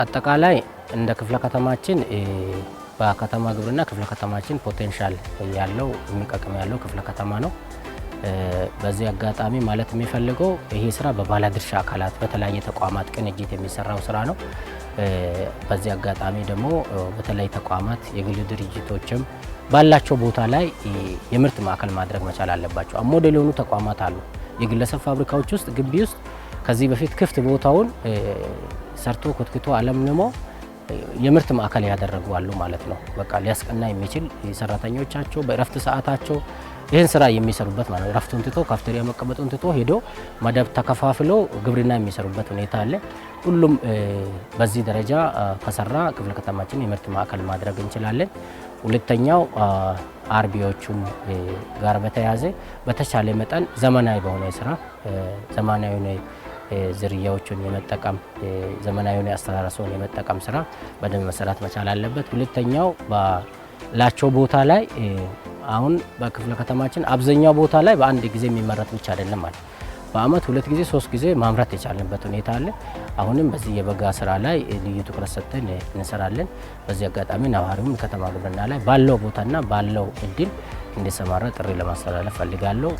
አጠቃላይ እንደ ክፍለ ከተማችን በከተማ ግብርና ክፍለ ከተማችን ፖቴንሻል ያለው የሚቀቅም ያለው ክፍለ ከተማ ነው። በዚህ አጋጣሚ ማለት የሚፈልገው ይሄ ስራ በባለድርሻ አካላት በተለያየ ተቋማት ቅንጅት የሚሰራው ስራ ነው። በዚህ አጋጣሚ ደግሞ በተለይ ተቋማት የግል ድርጅቶችም ባላቸው ቦታ ላይ የምርት ማዕከል ማድረግ መቻል አለባቸው። ሞዴል የሆኑ ተቋማት አሉ። የግለሰብ ፋብሪካዎች ውስጥ ግቢ ውስጥ ከዚህ በፊት ክፍት ቦታውን ሰርቶ ኮትክቶ አለምልሞ የምርት ማዕከል ያደረጉ አሉ ማለት ነው። በቃ ሊያስቀና የሚችል ሰራተኞቻቸው በእረፍት ሰዓታቸው ይህን ስራ የሚሰሩበት ማለት ነው። እረፍቱን ትቶ ካፍቴሪያ መቀመጡን ትቶ ሄዶ መደብ ተከፋፍሎ ግብርና የሚሰሩበት ሁኔታ አለ። ሁሉም በዚህ ደረጃ ከሰራ ክፍለ ከተማችን የምርት ማዕከል ማድረግ እንችላለን። ሁለተኛው አርቢዎቹም ጋር በተያያዘ በተቻለ መጠን ዘመናዊ በሆነ ስራ ዘመናዊ ዝርያዎችን የመጠቀም ዘመናዊ አስተራረሱን የመጠቀም ስራ በደንብ መሰራት መቻል አለበት። ሁለተኛው ባላቸው ቦታ ላይ አሁን በክፍለ ከተማችን አብዛኛው ቦታ ላይ በአንድ ጊዜ የሚመረት ብቻ አይደለም ማለት በአመት 2 ጊዜ 3 ጊዜ ማምረት የቻልንበት ሁኔታ አለ። አሁንም በዚህ የበጋ ስራ ላይ ልዩ ትኩረት ሰጥተን እንሰራለን። በዚህ አጋጣሚ ነዋሪውም ከተማ ግብርና ላይ ባለው ቦታና ባለው እድል እንዲሰማራ ጥሪ ለማስተላለፍ ፈልጋለሁ።